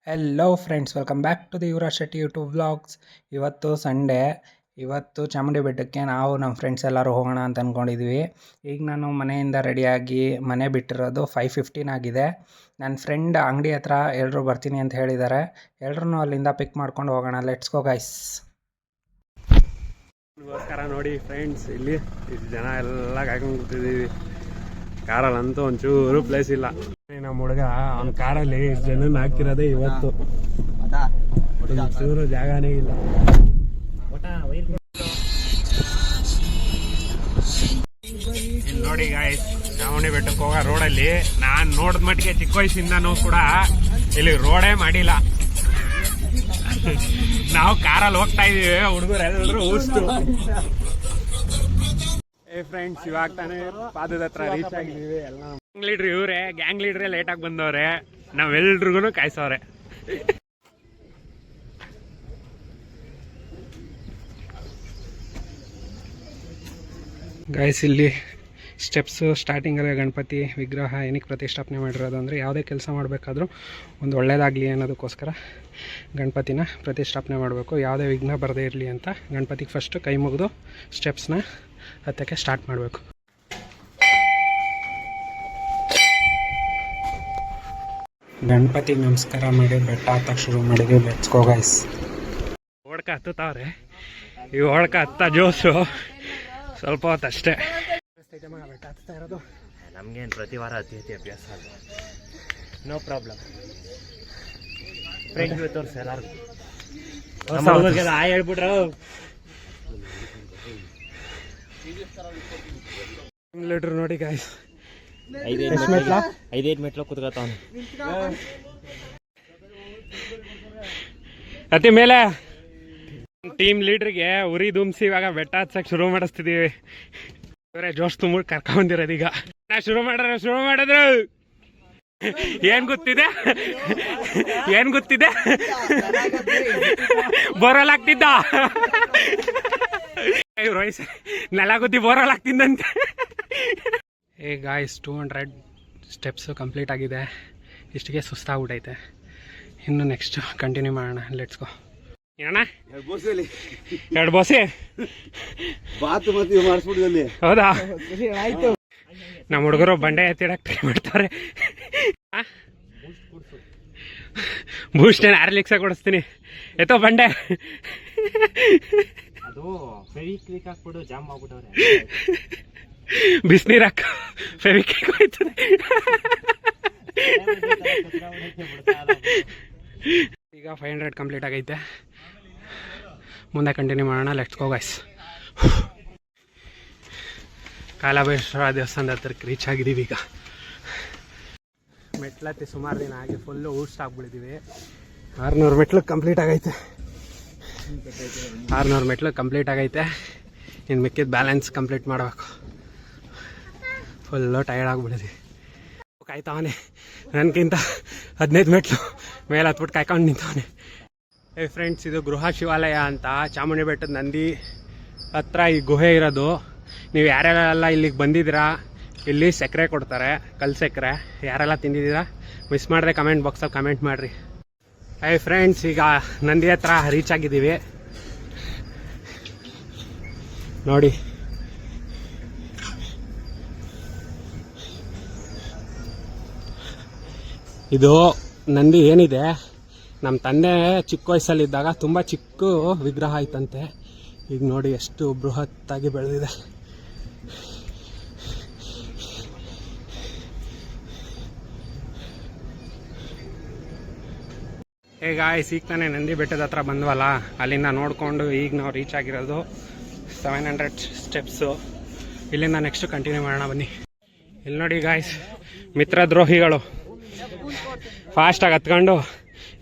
Hello friends, welcome back to the Yuvraj Shetty YouTube vlogs. ಇವತ್ತು Sunday. ಇವತ್ತು ಚಾಮುಂಡಿ ಬೆಟ್ಟಕ್ಕೆ ನಾವು ನಮ್ಮ ಫ್ರೆಂಡ್ಸ್ ಎಲ್ಲರೂ ಹೋಗೋಣ ಅಂತ ಅಂದ್ಕೊಂಡಿದ್ವಿ. ಈಗ ನಾನು ಮನೆಯಿಂದ ರೆಡಿಯಾಗಿ ಮನೆ ಬಿಟ್ಟಿರೋದು 5:15 ಆಗಿದೆ. ನನ್ನ ಫ್ರೆಂಡ್ ಅಂಗಡಿ ಹತ್ರ ಎಲ್ಲರೂ ಬರ್ತೀನಿ ಅಂತ ಹೇಳಿದ್ದಾರೆ. ಎಲ್ಲರೂ ಅಲ್ಲಿಂದ ಪಿಕ್ ಮಾಡ್ಕೊಂಡು ಹೋಗೋಣ. Let's go guys. ನೋಡಿ ಫ್ರೆಂಡ್ಸ್, ಇಲ್ಲಿ ಜನ ಎಲ್ಲ ಕಾಯ್ಕೊಂಡು ಕೂತಿದ್ದೀವಿ. ಕಾರಲ್ಲಂತೂ ಒಂಚೂರು ಪ್ಲೇಸ್ ಇಲ್ಲ. ನಮ್ಮ ಹುಡುಗ ಅವ್ನ ಕಾರಲ್ಲಿ ಇಷ್ಟು ಜನ ಹಾಕಿರೋದೇ ಇವತ್ತು. ಒಂಚೂರು ಜಾಗನೇ ಇಲ್ಲ. ನೋಡಿ ಗಾಯ್ಸ್, ಚಾಮುಂಡಿ ಬೆಟ್ಟಕ್ಕೆ ಹೋಗೋ ರೋಡಲ್ಲಿ ನಾನ್ ನೋಡಿದ ಮಟ್ಟಿಗೆ ಚಿಕ್ಕ ವಯಸ್ಸಿಂದನೂ ಕೂಡ ಇಲ್ಲಿ ರೋಡೇ ಮಾಡಿಲ್ಲ. ನಾವು ಕಾರಲ್ಲಿ ಹೋಗ್ತಾ ಇದೀವಿ, ಹುಡುಗರು ಎಲ್ಲರೂ ಊಸ್ತು. ಫ್ರೆಂಡ್ಸ್, ಇವಾಗ ತಾನೇ ಪಾದದ ಹತ್ರ ರೀಚ್ ಆಗಿದೀವಿ. ಎಲ್ಲ ಗ್ಯಾಂಗ್ ಲೀಡ್ರ್ ಇವ್ರೆ, ಗ್ಯಾಂಗ್ ಲೀಡ್ರೇ ಲೇಟ್ ಆಗಿ ಬಂದವ್ರೆ. ನಾವೆಲ್ರಿಗೂ ಕಾಯಿಸವ್ರೆ. ಗಾಯ್ಸ್, ಇಲ್ಲಿ ಸ್ಟೆಪ್ಸು ಸ್ಟಾರ್ಟಿಂಗಲ್ಲೇ ಗಣಪತಿ ವಿಗ್ರಹ ಏನಕ್ಕೆ ಪ್ರತಿಷ್ಠಾಪನೆ ಮಾಡಿರೋದು ಅಂದರೆ, ಯಾವುದೇ ಕೆಲಸ ಮಾಡಬೇಕಾದ್ರೂ ಒಂದು ಒಳ್ಳೆಯದಾಗಲಿ ಅನ್ನೋದಕ್ಕೋಸ್ಕರ ಗಣಪತಿನ ಪ್ರತಿಷ್ಠಾಪನೆ ಮಾಡಬೇಕು. ಯಾವುದೇ ವಿಘ್ನ ಬರದೇ ಇರಲಿ ಅಂತ ಗಣಪತಿಗೆ ಫಸ್ಟು ಕೈ ಮುಗಿದು ಸ್ಟೆಪ್ಸ್ನ ಹತ್ತಕ್ಕೆ ಸ್ಟಾರ್ಟ್ ಮಾಡಬೇಕು. ಗಣಪತಿಗೆ ನಮಸ್ಕಾರ ಮಾಡಿ ಬೆಟ್ಟ ಹತ್ತಕ್ಕೆ ಶುರು ಮಾಡಿದ್ವಿ. Let's go guys. ಓಡ್ಕ ಹತ್ತುತ್ತವ್ರೆ. ಈ ಓಡ್ಕ ಹತ್ತ ಜೋಸು ಸ್ವಲ್ಪ ಹೊತ್ತು ಅಷ್ಟೇ. ಬೆಟ್ಟ ಹತ್ತಾ ಇರೋದು ನಮ್ಗೇನು ಪ್ರತಿ ವಾರ ಅತಿ ಅಭ್ಯಾಸ ಅಲ್ಲ. No problem. ಫ್ರೆಂಡ್ ತೋರಿಸಿ ಎಲ್ಲರಿಗೂ ಹೇಳ್ಬಿಟ್ರು. ಲೀಟ್ರ್ ನೋಡಿ ಗಾಯ್ಸ್, 5 ಮೆಟ್ಲು ಕುತ್ಕೋತಾವನು. ಅತಿ ಮೇಲೆ ಟೀಮ್ ಲೀಡ್ರಿಗೆ ಉರಿ ದುಮ್ಸಿ ಇವಾಗ ಬೆಟ್ಟ ಹತ್ಸಕ್ ಶುರು ಮಾಡಿಸ್ತಿದೀವಿ. ಇವರೇ ಜೋಶ್ ತುಂಬ ಕರ್ಕೊಂಬಂದಿರೋದು. ಈಗ ಶುರು ಮಾಡಿದ್ರು. ಏನ್ ಗೊತ್ತಿದೆ ಬೋರಲ್ ಆಗ್ತಿದ್ದ ರೋಹಿತ್ ನೆಲ ಗೊತ್ತಿ ಬೋರಲ್ ಆಗ್ತಿದ್ದಂತೆ. ಏ ಗಾಯ್ಸ್, 200 ಸ್ಟೆಪ್ಸು ಕಂಪ್ಲೀಟ್ ಆಗಿದೆ. ಇಷ್ಟಿಗೆ ಸುಸ್ತಾಗ್ಬಿಟ್ಟೈತೆ. ಇನ್ನು ನೆಕ್ಸ್ಟ್ ಕಂಟಿನ್ಯೂ ಮಾಡೋಣ. Let's go. ಏನಣ್ಣ, 2 ಬೋಸೆ ಹೌದಾ? ನಮ್ಮ ಹುಡುಗರು ಬಂಡೆ ಎತ್ತಿಡಕ್ಕೆ ಟ್ರೈ ಮಾಡ್ತಾರೆ. ಬೂಸ್ಟ್ ಆರ್ಲಿಕ್ಸ ಕೊಡಿಸ್ತೀನಿ. ಎತ್ತೋ ಬಂಡೆ. ಅದು ಫೆವಿಕ್ವಿಕ್ ಹಾಕ್ಬಿಡು, ಜಾಮ್ ಆಗ್ಬಿಟ್ಟವ್ರೆ. ಬಿಸಿನೀರು ಹಾಕ, ಫೆವಿಕ್ವಿಕ್ ಹೋಯ್ತದೆ. ಈಗ 500 ಕಂಪ್ಲೀಟ್ ಆಗೈತೆ. ಮುಂದೆ ಕಂಟಿನ್ಯೂ ಮಾಡೋಣ. Let's go guys. ಕಾಲಭೈರವೇಶ್ವರ ದೇವಸ್ಥಾನದ ಹತ್ರಕ್ಕೆ ರೀಚ್ ಆಗಿದ್ದೀವಿ. ಈಗ ಮೆಟ್ಲತ್ತಿ ಸುಮಾರು ದಿನ ಆಗಿ ಫುಲ್ಲು ಊಟ ಆಗ್ಬಿಟ್ಟಿದ್ದೀವಿ. 600 ಮೆಟ್ಲು ಕಂಪ್ಲೀಟ್ ಆಗೈತೆ. 600 ಮೆಟ್ಲು ಕಂಪ್ಲೀಟ್ ಆಗೈತೆ. ಇನ್ನು ಮಿಕ್ಕಿದ ಬ್ಯಾಲೆನ್ಸ್ ಕಂಪ್ಲೀಟ್ ಮಾಡಬೇಕು. ಫುಲ್ಲು ಟಯರ್ಡ್ ಆಗಿಬಿಟ್ಟಿದ್ದೀವಿ. ಕಾಯ್ತಾವನೆ, ನನಗಿಂತ 15 ಮೆಟ್ಲು ಮೇಲೆ ಹತ್ಬಿಟ್ಟು ಕಾಯ್ಕೊಂಡು ನಿಂತವನೆ. ಏ ಫ್ರೆಂಡ್ಸ್, ಇದು ಗೃಹ ಶಿವಾಲಯ ಅಂತ ಚಾಮುಂಡಿ ಬೆಟ್ಟದ ನಂದಿ ಹತ್ರ ಈ ಗುಹೆ ಇರೋದು. ನೀವು ಯಾರ್ಯಾರೆಲ್ಲ ಇಲ್ಲಿಗೆ ಬಂದಿದ್ದೀರಾ, ಇಲ್ಲಿ ಸಕ್ಕರೆ ಕೊಡ್ತಾರೆ, ಕಲ್ಲು ಸಕ್ಕರೆ. ಯಾರೆಲ್ಲ ತಿಂದಿದ್ದೀರಾ ಮಿಸ್ ಮಾಡಿದ್ರೆ ಕಮೆಂಟ್ ಬಾಕ್ಸಲ್ಲಿ ಕಮೆಂಟ್ ಮಾಡಿರಿ. ಏ ಫ್ರೆಂಡ್ಸ್, ಈಗ ನಂದಿ ಹತ್ರ ರೀಚ್ ಆಗಿದ್ದೀವಿ. ನೋಡಿ, ಇದು ನಂದಿ ಏನಿದೆ, ನಮ್ಮ ತಂದೆ ಚಿಕ್ಕ ವಯಸ್ಸಲ್ಲಿದ್ದಾಗ ತುಂಬ ಚಿಕ್ಕ ವಿಗ್ರಹ ಆಯ್ತಂತೆ. ಈಗ ನೋಡಿ ಎಷ್ಟು ಬೃಹತ್ತಾಗಿ ಬೆಳೆದಿದೆ. ಈಗ ಈಗ ತಾನೇ ನಂದಿ ಬೆಟ್ಟದ ಹತ್ರ ಬಂದ್ವಲ್ಲ, ಅಲ್ಲಿಂದ ನೋಡಿಕೊಂಡು ಈಗ ನಾವು ರೀಚ್ ಆಗಿರೋದು 700 ಸ್ಟೆಪ್ಸು. ಇಲ್ಲಿಂದ ನೆಕ್ಸ್ಟ್ ಕಂಟಿನ್ಯೂ ಮಾಡೋಣ ಬನ್ನಿ. ಇಲ್ಲಿ ನೋಡಿ ಗಾಯ್ಸ್, ಮಿತ್ರದ್ರೋಹಿಗಳು ಫಾಸ್ಟಾಗಿ ಹತ್ಕೊಂಡು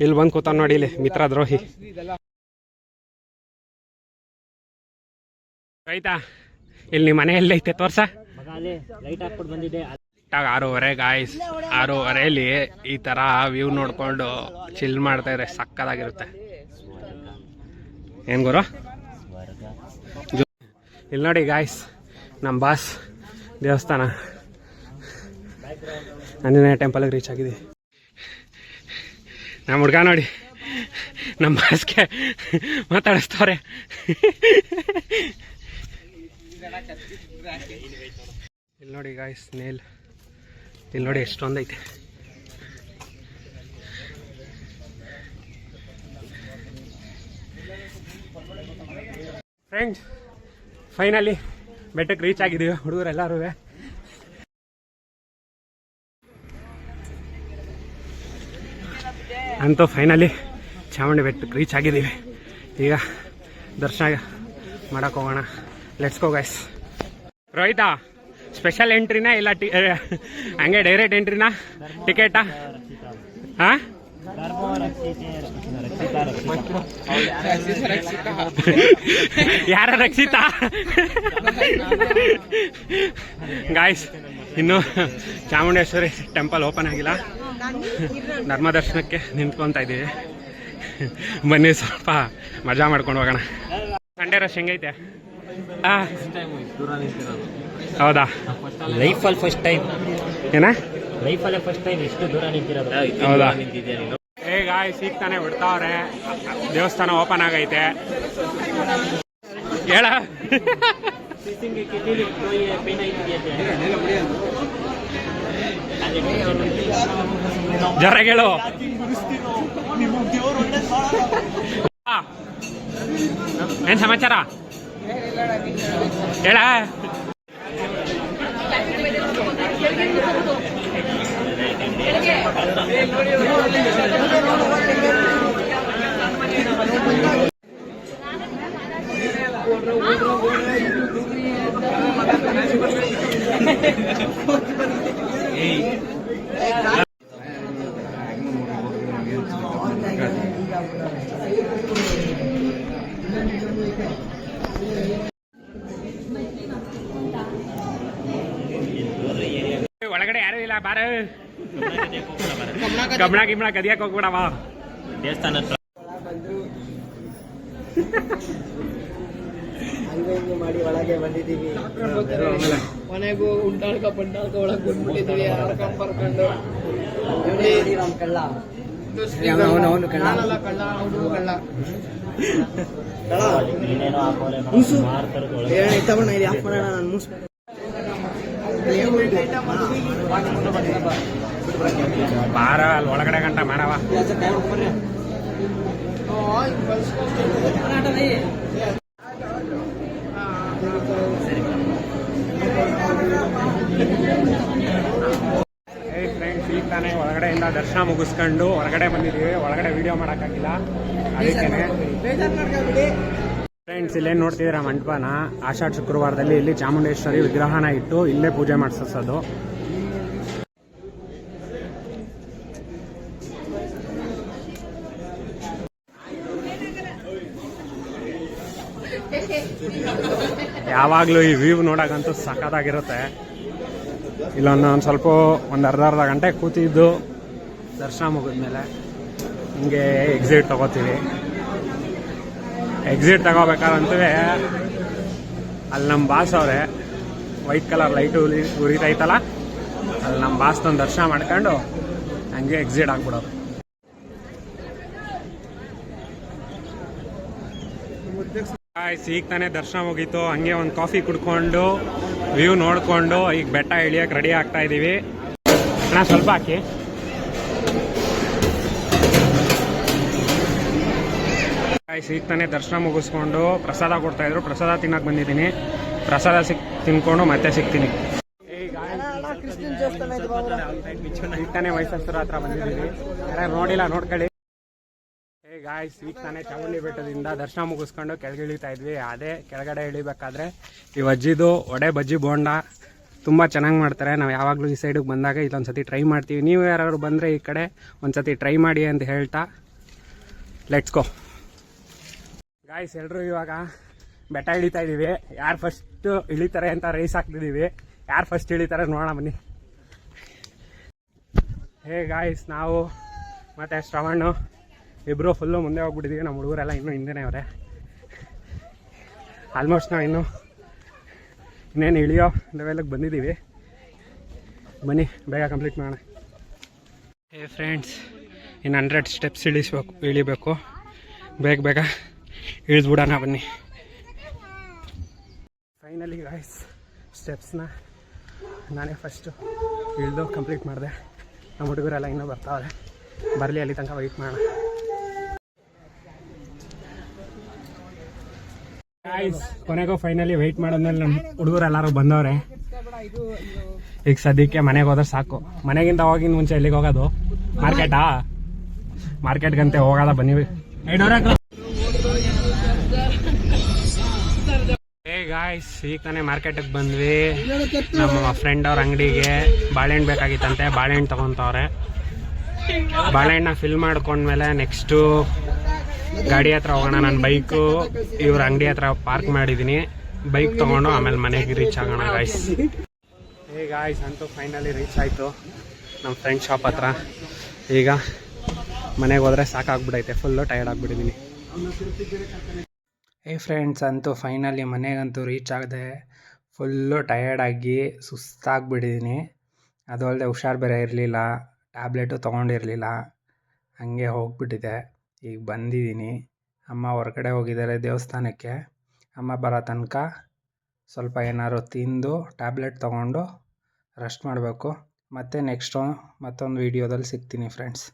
ಇಲ್ಲಿ ಬಂದು ಕೂತಾನ ನೋಡಿ. ಇಲ್ಲಿ ಮಿತ್ರದ್ರೋಹಿ ಆಯ್ತಾ? ಇಲ್ಲಿ ನಿಮ್ಮ ಮನೆ ಎಲ್ಲೈತೆ ತೋರ್ಸ. ಲೈಟ್ ಹಾಕ್ಬಿಟ್ಟು ಬಂದಿದ್ದೆ. 6:30 ಗಾಯ್ಸ್. 6:30 ಈ ತರ ವ್ಯೂ ನೋಡ್ಕೊಂಡು ಚಿಲ್ ಮಾಡ್ತಾ ಇದ್ರೆ ಸಕ್ಕದಾಗಿರುತ್ತೆ. ಏನ್ ಗುರು? ಇಲ್ಲಿ ನೋಡಿ ಗಾಯ್ಸ್, ನಮ್ಮ ಬಾಸ್ ದೇವಸ್ಥಾನ ಆಂಜನೇಯ ಟೆಂಪಲ್ಗೆ ರೀಚ್ ಆಗಿದೆ. ನಮ್ಮ ಹುಡುಗ ನೋಡಿ ನಮ್ಮ ಬಾಸ್ಗೆ ಮಾತಾಡಿಸ್ತವ್ರೆ. ಇಲ್ಲಿ ನೋಡಿ ಗಾಯ್ಸ್ ನೇಲ್, ಇಲ್ಲಿ ನೋಡಿ ಎಷ್ಟೊಂದೈತೆ. ಫ್ರೆಂಡ್ಸ್ ಫೈನಲಿ ಬೆಟ್ಟಕ್ಕೆ ರೀಚ್ ಆಗಿದ್ದೀವಿ ಹುಡುಗರೆಲ್ಲರೂ. ಅಂತೂ ಫೈನಲಿ ಚಾಮುಂಡಿ ಬೆಟ್ಟಕ್ಕೆ ರೀಚ್ ಆಗಿದ್ದೀವಿ. ಈಗ ದರ್ಶನ ಮಾಡಕ್ಕೆ ಹೋಗೋಣ. Let's go guys. Rohita, special ಎಂಟ್ರಿನಾ ಇಲ್ಲ ಹಂಗೆ ಡೈರೆಕ್ಟ್ ಎಂಟ್ರಿನಾ ಟಿಕೆಟಾ? ಹಾಂ, ಯಾರ ರಕ್ಷಿತಾ? ಗಾಯ್ಸ್, ಇನ್ನು ಚಾಮುಂಡೇಶ್ವರಿ ಟೆಂಪಲ್ ಓಪನ್ ಆಗಿಲ್ಲ. ಧರ್ಮ ದರ್ಶನಕ್ಕೆ ನಿಂತ್ಕೊತಾ ಇದ್ದೀವಿ. ಬನ್ನಿ ಸ್ವಲ್ಪ ಮಜಾ ಮಾಡ್ಕೊಂಡು ಹೋಗೋಣ. ಸಂಡೇ ರಶ್ ಹೆಂಗೈತೆ? ಹೌದಾ? ಲೈಫಲ್ಲಿ ಫಸ್ಟ್ ಟೈಮ್ ಏನ? ಲೈಫಲ್ಲೇ ಫಸ್ಟ್ ಟೈಮ್ ಎಷ್ಟು ದೂರ ನಿಂತಿರೋದು. ಹೌದಾ? ಗಾಯ್ಸ್ ಈಗ ತಾನೇ ಬಿಡ್ತಾವ್ರೆ. ದೇವಸ್ಥಾನ ಓಪನ್ ಆಗೈತೆ. ಹೇಳ ಜರ ಹೇಳು. ಏನ್ ಸಮಾಚಾರ ಹೇಳ. ಒಳಗಡೆ ಯಾರು ಇಲ್ಲ, ಬಾರ. ಕಬ್ಣ ಗಿಬ್ಣ ಕದಿಯಕ್ಕೆ ಹೋಗ್ಬಿಡವ ದೇವಸ್ಥಾನ ಹತ್ರ. ಮಾಡಿ ಒಳಗೆ ಬಂದಿದ್ದೀವಿ. ಮನೆಗೂ ಉಂಟಾಳ್ಕ ಪಂಟಾಳ್ಕ ಒಳಗೆ ಬಂದ್ಬಿಟ್ಟಿದ್ದೀವಿ. ಹರ್ಕೊಂಡ್ ಬರ್ಕೊಂಡು ನಮ್ಮ ಕಳ್ಳ, ಅವನು ಕಳ್ಳ, ಕಳ್ಳ ಅವನು ಕಳ್ಳ. ತಗೊಂಡ ಇದು ಆಫ್ ಮಾಡೋಣ. ನಾನು ಮೂಸ್ ಬಾರ ಅಲ್ಲಿ ಒಳಗಡೆ ಗಂಟ ಮಾಡವ. ಫ್ರೆಂಡ್ಸ್ ಈಗ ತಾನೇ ಒಳಗಡೆಯಿಂದ ದರ್ಶನ ಮುಗಿಸ್ಕೊಂಡು ಹೊರಗಡೆ ಬಂದಿದ್ದೀವಿ. ಒಳಗಡೆ ವಿಡಿಯೋ ಮಾಡೋಕ್ಕಾಗಿಲ್ಲ, ಅದಕ್ಕೇನೆ. ಫ್ರೆಂಡ್ಸ್ ಇಲ್ಲೇನು ನೋಡ್ತಿದ್ದೀರಾ ಮಂಟಪನ, ಆಷಾಢ ಶುಕ್ರವಾರದಲ್ಲಿ ಇಲ್ಲಿ ಚಾಮುಂಡೇಶ್ವರಿ ವಿಗ್ರಹನ ಇಟ್ಟು ಇಲ್ಲೇ ಪೂಜೆ ಮಾಡಿಸೋದು. ಯಾವಾಗಲೂ ಈ ವ್ಯೂ ನೋಡೋಕ್ಕಂತೂ ಸಖತ್ತಾಗಿರುತ್ತೆ. ಇಲ್ಲೊಂದು ಸ್ವಲ್ಪ ಒಂದು ಅರ್ಧ ಗಂಟೆ ಕೂತಿದ್ದು ದರ್ಶನ ಮುಗಿದ್ಮೇಲೆ ಹಿಂಗೆ ಎಕ್ಸಿಟ್ ತಗೋತೀವಿ. ಎಕ್ಸಿಟ್ ತಗೋಬೇಕಾದಂತೂ ಅಲ್ಲಿ ನಮ್ಮ ಬಾಸ್ ಅವರೇ ವೈಟ್ ಕಲರ್ ಲೈಟು ಉರಿತೈತಲ್ಲ, ಅಲ್ಲಿ ನಮ್ಮ ಬಾಸ್ದೊಂದು ದರ್ಶನ ಮಾಡ್ಕೊಂಡು ಹಂಗೆ ಎಕ್ಸಿಟ್ ಆಗ್ಬಿಡೋದು. ಈಗ ತಾನೇ ದರ್ಶನ ಮುಗೀತು. ಹಂಗೆ ಒಂದು ಕಾಫಿ ಕುಡ್ಕೊಂಡು ವ್ಯೂ ನೋಡಿಕೊಂಡು ಈಗ ಬೆಟ್ಟ ಇಳಿಯಕ್ಕೆ ರೆಡಿ ಆಗ್ತಾ ಇದ್ದೀವಿ. ಅಣ್ಣ ಸ್ವಲ್ಪ ಹಾಕಿ. ಈಗ ತಾನೇ ದರ್ಶನ ಮುಗಿಸ್ಕೊಂಡು ಪ್ರಸಾದ ಕೊಡ್ತಾಯಿದ್ರು, ಪ್ರಸಾದ ತಿನ್ನಕ್ಕೆ ಬಂದಿದ್ದೀನಿ. ಪ್ರಸಾದ ತಿನ್ಕೊಂಡು ಮತ್ತೆ ಸಿಗ್ತೀನಿ. ಈಗ ತಾನೇ ವಯಸ್ಸರ ಹತ್ರ ಬಂದಿದ್ದೀವಿ. ಯಾರು ನೋಡಿಲ್ಲ ನೋಡ್ಕೊಳ್ಳಿ. ಗಾಯ್ಸ್ ಈಗ ತಾನೇ ಚಾಮುಂಡಿ ಬೆಟ್ಟದಿಂದ ದರ್ಶನ ಮುಗಿಸ್ಕೊಂಡು ಕೆಳಗೆ ಇಳಿತಾ ಇದ್ವಿ. ಅದೇ ಕೆಳಗಡೆ ಇಳಿಬೇಕಾದ್ರೆ ಈ ಅಜ್ಜಿದು ವಡೆ ಬಜ್ಜಿ ಬೋಂಡ ತುಂಬ ಚೆನ್ನಾಗಿ ಮಾಡ್ತಾರೆ. ನಾವು ಯಾವಾಗಲೂ ಈ ಸೈಡಿಗೆ ಬಂದಾಗ ಇಲ್ಲೊಂದು ಸತಿ ಟ್ರೈ ಮಾಡ್ತೀವಿ. ನೀವು ಯಾರು ಬಂದರೆ ಈ ಕಡೆ ಒಂದು ಸತಿ ಟ್ರೈ ಮಾಡಿ ಅಂತ ಹೇಳ್ತಾ ಲೆಟ್ಸ್ ಗೋ. ಗಾಯ್ಸ್ ಎಲ್ಲರೂ ಇವಾಗ ಬೆಟ್ಟ ಇಳಿತಾ ಇದ್ದೀವಿ. ಯಾರು ಫಸ್ಟ್ ಇಳಿತಾರೆ ಅಂತ ರೇಸ್ ಹಾಕ್ತಿದ್ದೀವಿ. ಯಾರು ಫಸ್ಟ್ ಇಳಿತಾರೆ ನೋಡೋಣ ಬನ್ನಿ. ಗಾಯ್ಸ್ ನಾವು ಮತ್ತು ಶ್ರವಣ್ ಇಬ್ಬರು ಫುಲ್ಲು ಮುಂದೆ ಹೋಗ್ಬಿಟ್ಟಿದ್ದೀವಿ. ನಮ್ಮ ಹುಡುಗರೆಲ್ಲ ಇನ್ನೂ ಹಿಂದೆನೇ ಅವರೇ. ಆಲ್ಮೋಸ್ಟ್ ನಾವು ಇನ್ನೇನು ಇಳಿಯೋ ಲೆವೆಲ್ಗೆ ಬಂದಿದ್ದೀವಿ. ಬನ್ನಿ ಬೇಗ ಕಂಪ್ಲೀಟ್ ಮಾಡೋಣ. ಫ್ರೆಂಡ್ಸ್ ಇನ್ನು 100 ಸ್ಟೆಪ್ಸ್ ಇಳಿಬೇಕು. ಬೇಗ ಬೇಗ ಇಳಿದ್ಬಿಡೋಣ ಬನ್ನಿ. ಫೈನಲಿ ಗಾಯ್ಸ್ ಸ್ಟೆಪ್ಸ್ನ ನಾನೇ ಫಸ್ಟು ಇಳಿದು ಕಂಪ್ಲೀಟ್ ಮಾಡಿದೆ. ನಮ್ಮ ಹುಡುಗರೆಲ್ಲ ಇನ್ನೂ ಬರ್ತಾವೆ, ಬರಲಿ ಅಲ್ಲಿ ತನಕ ವೆಯ್ಟ್ ಮಾಡೋಣ. ಗಾಯ್ಸ್ ಕೊನೆಗೂ ಫೈನಲಿ ವೆಯ್ಟ್ ಮಾಡೋದ್ಮೇಲೆ ನಮ್ಮ ಹುಡುಗರೆಲ್ಲರೂ ಬಂದವ್ರೆ. ಈಗ ಸದ್ಯಕ್ಕೆ ಮನೆಗೆ ಹೋದ್ರೆ ಸಾಕು. ಮನೆಗಿಂತ ಹೋಗಿನ ಮುಂಚೆ ಎಲ್ಲಿಗೆ ಹೋಗೋದು? ಮಾರ್ಕೆಟ್ಗಂತೆ ಹೋಗೋದ ಬನ್ನಿ. ಗಾಯ್ಸ್ ಈಗ ತಾನೇ ಮಾರ್ಕೆಟಿಗೆ ಬಂದ್ವಿ. ನಮ್ಮ ಫ್ರೆಂಡ್ ಅವ್ರ ಅಂಗಡಿಗೆ ಬಾಳೆಹಣ್ಣು ಬೇಕಾಗಿತ್ತಂತೆ, ಬಾಳೆಹಣ್ಣು ತೊಗೊತವ್ರೆ. ಬಾಳೆಹಣ್ಣನ್ನ ಫಿಲ್ ಮಾಡ್ಕೊಂಡ್ಮೇಲೆ ನೆಕ್ಸ್ಟು ಗಾಡಿ ಹತ್ರ ಹೋಗೋಣ. ನಾನು ಬೈಕು ಇವ್ರ ಅಂಗಡಿ ಹತ್ರ ಪಾರ್ಕ್ ಮಾಡಿದ್ದೀನಿ. ಬೈಕ್ ತೊಗೊಂಡು ಆಮೇಲೆ ಮನೆಗೆ ರೀಚ್ ಆಗೋಣ ಗಾಯ್ಸ್. ಗಾಯ್ಸ್ ಅಂತೂ ಫೈನಲಿ ರೀಚ್ ಆಯಿತು ನಮ್ಮ ಫ್ರೆಂಡ್ ಶಾಪ್ ಹತ್ರ. ಈಗ ಮನೆಗೆ ಹೋದರೆ ಸಾಕಾಗ್ಬಿಡೈತೆ, ಫುಲ್ಲು ಟಯರ್ಡ್ ಆಗಿಬಿಟ್ಟಿದ್ದೀನಿ. ಫ್ರೆಂಡ್ಸ್ ಅಂತೂ ಫೈನಲಿ ಮನೆಗಂತೂ ರೀಚ್ ಆಗದೆ ಫುಲ್ಲು ಟಯರ್ಡಾಗಿ ಸುಸ್ತಾಗ್ಬಿಟ್ಟಿದ್ದೀನಿ. ಅದು ಅಲ್ಲದೆ ಹುಷಾರು ಬೇರೆ ಇರಲಿಲ್ಲ, ಟ್ಯಾಬ್ಲೆಟು ತೊಗೊಂಡಿರಲಿಲ್ಲ, ಹಾಗೆ ಹೋಗ್ಬಿಟ್ಟಿದೆ. ಈಗ ಬಂದಿದ್ದೀನಿ. ಅಮ್ಮ ಹೊರಗಡೆ ಹೋಗಿದ್ದಾರೆ ದೇವಸ್ಥಾನಕ್ಕೆ. ಅಮ್ಮ ಬರೋ ತನಕ ಸ್ವಲ್ಪ ಏನಾದ್ರು ತಿಂದು ಟ್ಯಾಬ್ಲೆಟ್ ತೊಗೊಂಡು ರೆಸ್ಟ್ ಮಾಡಬೇಕು. ಮತ್ತು ನೆಕ್ಸ್ಟು ಮತ್ತೊಂದು ವೀಡಿಯೋದಲ್ಲಿ ಸಿಗ್ತೀನಿ ಫ್ರೆಂಡ್ಸ್.